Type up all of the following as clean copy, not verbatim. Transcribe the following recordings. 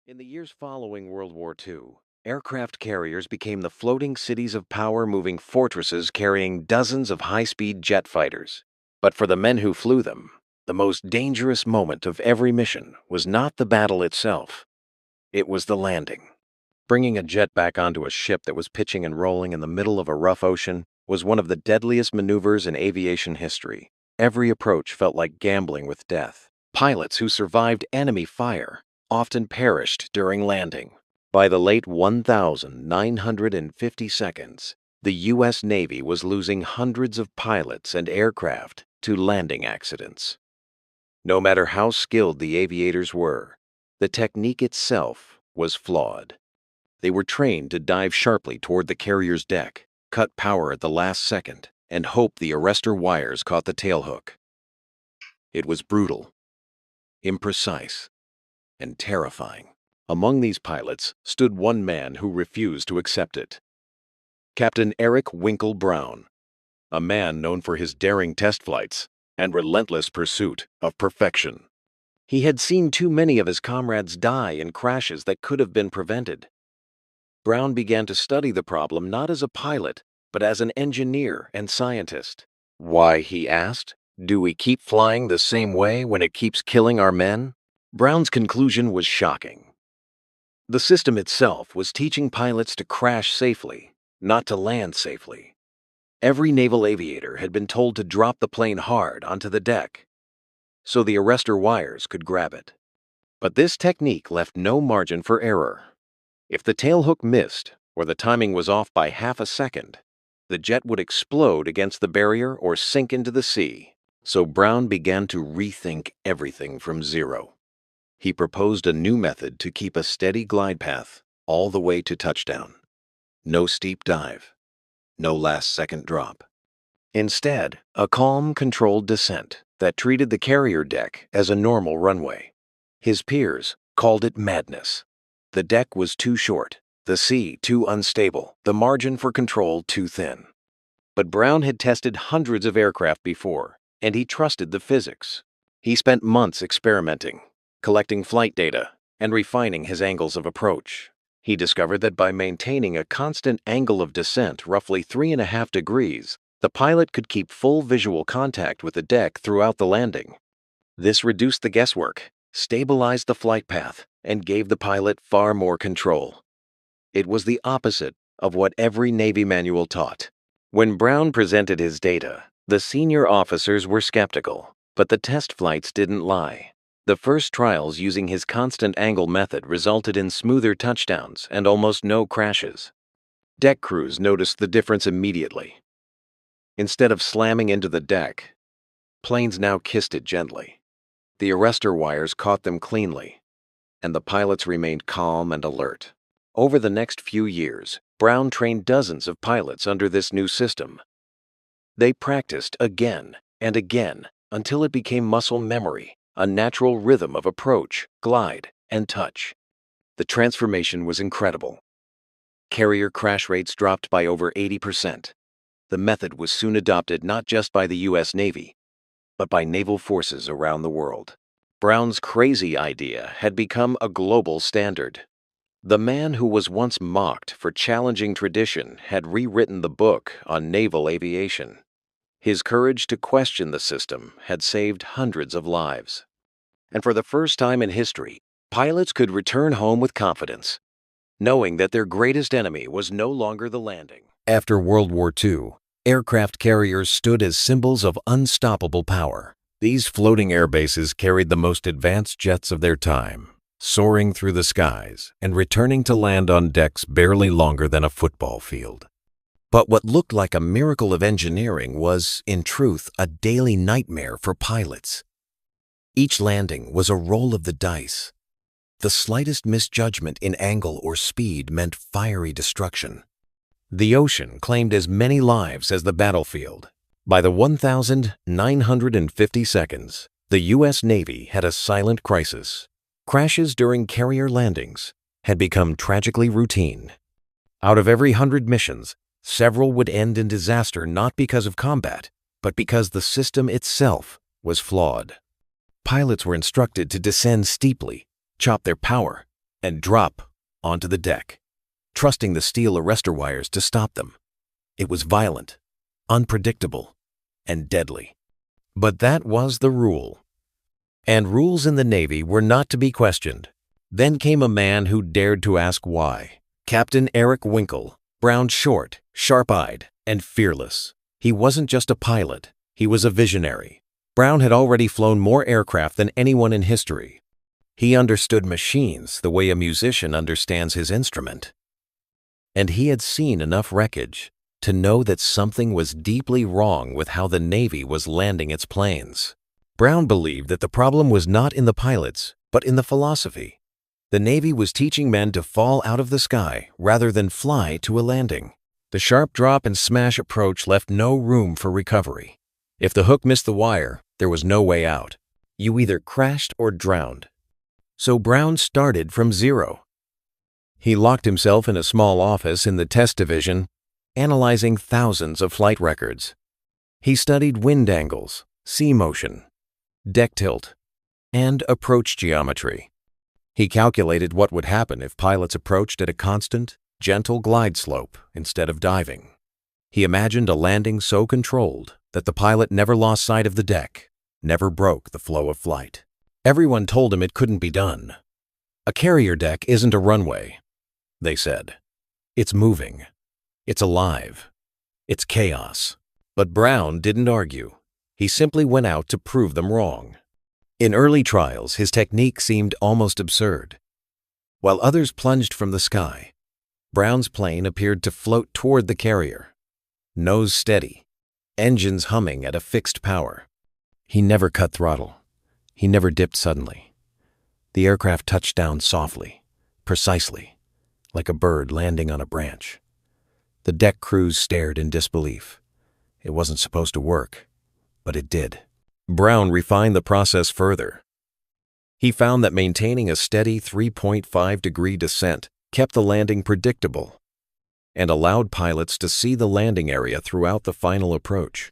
In the years following World War II, aircraft carriers became the floating cities of power, moving fortresses carrying dozens of high-speed jet fighters. But for the men who flew them, the most dangerous moment of every mission was not the battle itself. It was the landing. Bringing a jet back onto a ship that was pitching and rolling in the middle of a rough ocean was one of the deadliest maneuvers in aviation history. Every approach felt like gambling with death. Pilots who survived enemy fire often perished during landing. By the late 1950 seconds, the U.S. Navy was losing hundreds of pilots and aircraft to landing accidents. No matter how skilled the aviators were, the technique itself was flawed. They were trained to dive sharply toward the carrier's deck, cut power at the last second, and hope the arrestor wires caught the tailhook. It was brutal, imprecise, and terrifying. Among these pilots stood one man who refused to accept it. Captain Eric Winkle Brown, a man known for his daring test flights and relentless pursuit of perfection. He had seen too many of his comrades die in crashes that could have been prevented. Brown began to study the problem not as a pilot, but as an engineer and scientist. Why, he asked, do we keep flying the same way when it keeps killing our men? Brown's conclusion was shocking. The system itself was teaching pilots to crash safely, not to land safely. Every naval aviator had been told to drop the plane hard onto the deck, so the arrestor wires could grab it. But this technique left no margin for error. If the tailhook missed, or the timing was off by half a second, the jet would explode against the barrier or sink into the sea. So Brown began to rethink everything from zero. He proposed a new method to keep a steady glide path all the way to touchdown. No steep dive, no last-second drop. Instead, a calm, controlled descent that treated the carrier deck as a normal runway. His peers called it madness. The deck was too short, the sea too unstable, the margin for control too thin. But Brown had tested hundreds of aircraft before, and he trusted the physics. He spent months experimenting, collecting flight data, and refining his angles of approach. He discovered that by maintaining a constant angle of descent, roughly 3.5 degrees, the pilot could keep full visual contact with the deck throughout the landing. This reduced the guesswork, stabilized the flight path, and gave the pilot far more control. It was the opposite of what every Navy manual taught. When Brown presented his data, the senior officers were skeptical, but the test flights didn't lie. The first trials using his constant angle method resulted in smoother touchdowns and almost no crashes. Deck crews noticed the difference immediately. Instead of slamming into the deck, planes now kissed it gently. The arrestor wires caught them cleanly, and the pilots remained calm and alert. Over the next few years, Brown trained dozens of pilots under this new system. They practiced again and again until it became muscle memory, a natural rhythm of approach, glide, and touch. The transformation was incredible. Carrier crash rates dropped by over 80%. The method was soon adopted not just by the U.S. Navy, but by naval forces around the world. Brown's crazy idea had become a global standard. The man who was once mocked for challenging tradition had rewritten the book on naval aviation. His courage to question the system had saved hundreds of lives. And for the first time in history, pilots could return home with confidence, knowing that their greatest enemy was no longer the landing. After World War II, aircraft carriers stood as symbols of unstoppable power. These floating air bases carried the most advanced jets of their time, soaring through the skies and returning to land on decks barely longer than a football field. But what looked like a miracle of engineering was, in truth, a daily nightmare for pilots. Each landing was a roll of the dice. The slightest misjudgment in angle or speed meant fiery destruction. The ocean claimed as many lives as the battlefield. By the 1950 seconds, the U.S. Navy had a silent crisis. Crashes during carrier landings had become tragically routine. Out of every 100 missions, several would end in disaster not because of combat, but because the system itself was flawed. Pilots were instructed to descend steeply, chop their power, and drop onto the deck, trusting the steel arrestor wires to stop them. It was violent, unpredictable, and deadly. But that was the rule. And rules in the Navy were not to be questioned. Then came a man who dared to ask why. Captain Eric Winkle, brown, short, sharp-eyed, and fearless. He wasn't just a pilot, he was a visionary. Brown had already flown more aircraft than anyone in history. He understood machines the way a musician understands his instrument. And he had seen enough wreckage to know that something was deeply wrong with how the Navy was landing its planes. Brown believed that the problem was not in the pilots, but in the philosophy. The Navy was teaching men to fall out of the sky rather than fly to a landing. The sharp drop and smash approach left no room for recovery. If the hook missed the wire, there was no way out. You either crashed or drowned. So Brown started from zero. He locked himself in a small office in the test division, analyzing thousands of flight records. He studied wind angles, sea motion, deck tilt, and approach geometry. He calculated what would happen if pilots approached at a constant, gentle glide slope instead of diving. He imagined a landing so controlled that the pilot never lost sight of the deck, never broke the flow of flight. Everyone told him it couldn't be done. A carrier deck isn't a runway, they said. It's moving. It's alive. It's chaos. But Brown didn't argue. He simply went out to prove them wrong. In early trials, his technique seemed almost absurd. While others plunged from the sky, Brown's plane appeared to float toward the carrier, nose steady, engines humming at a fixed power. He never cut throttle. He never dipped suddenly. The aircraft touched down softly, precisely, like a bird landing on a branch. The deck crews stared in disbelief. It wasn't supposed to work, but it did. Brown refined the process further. He found that maintaining a steady 3.5-degree descent kept the landing predictable and allowed pilots to see the landing area throughout the final approach.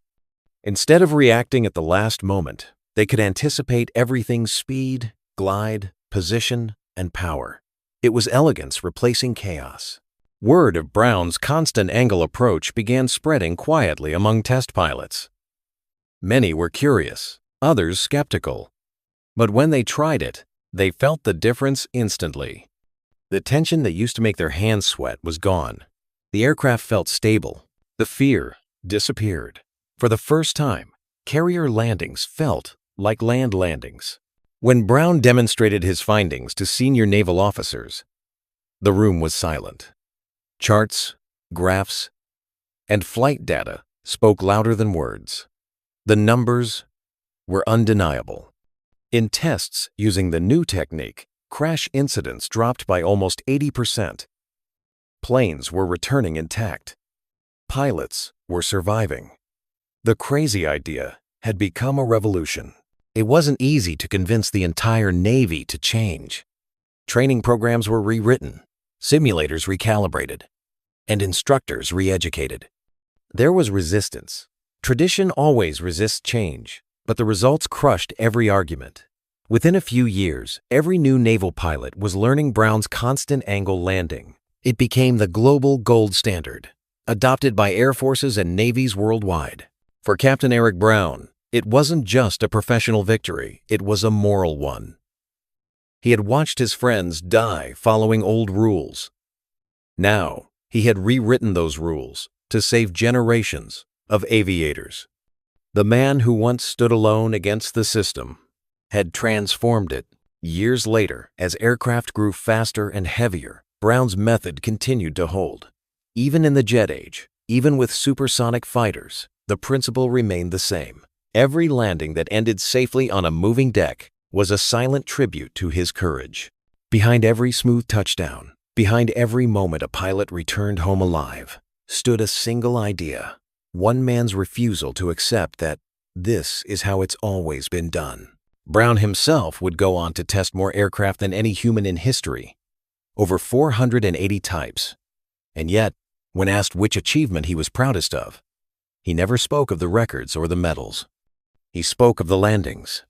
Instead of reacting at the last moment, they could anticipate everything's speed, glide, position, and power. It was elegance replacing chaos. Word of Brown's constant angle approach began spreading quietly among test pilots. Many were curious, others skeptical. But when they tried it, they felt the difference instantly. The tension that used to make their hands sweat was gone. The aircraft felt stable. The fear disappeared. For the first time, carrier landings felt like land landings. When Brown demonstrated his findings to senior naval officers, the room was silent. Charts, graphs, and flight data spoke louder than words. The numbers were undeniable. In tests using the new technique, crash incidents dropped by almost 80%. Planes were returning intact. Pilots were surviving. The crazy idea had become a revolution. It wasn't easy to convince the entire Navy to change. Training programs were rewritten, simulators recalibrated, and instructors re-educated. There was resistance. Tradition always resists change, but the results crushed every argument. Within a few years, every new naval pilot was learning Brown's constant angle landing. It became the global gold standard, adopted by air forces and navies worldwide. For Captain Eric Brown, it wasn't just a professional victory, it was a moral one. He had watched his friends die following old rules. Now, he had rewritten those rules to save generations of aviators. The man who once stood alone against the system had transformed it. Years later, as aircraft grew faster and heavier, Brown's method continued to hold. Even in the jet age, even with supersonic fighters, the principle remained the same. Every landing that ended safely on a moving deck was a silent tribute to his courage. Behind every smooth touchdown, behind every moment a pilot returned home alive, stood a single idea. One man's refusal to accept that this is how it's always been done. Brown himself would go on to test more aircraft than any human in history, over 480 types. And yet, when asked which achievement he was proudest of, he never spoke of the records or the medals. He spoke of the landings,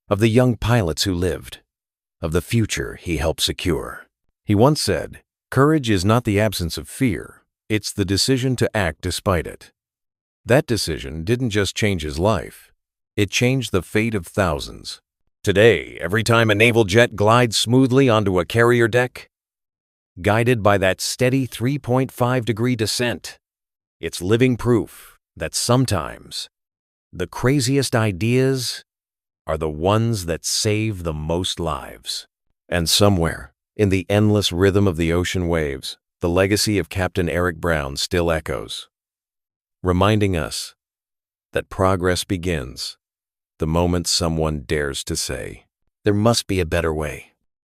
of the young pilots who lived, of the future he helped secure. He once said, "Courage is not the absence of fear, it's the decision to act despite it." That decision didn't just change his life, it changed the fate of thousands. Today, every time a naval jet glides smoothly onto a carrier deck, guided by that steady 3.5-degree descent, it's living proof that sometimes the craziest ideas are the ones that save the most lives. And somewhere, in the endless rhythm of the ocean waves, the legacy of Captain Eric Brown still echoes, reminding us that progress begins the moment someone dares to say, "There must be a better way."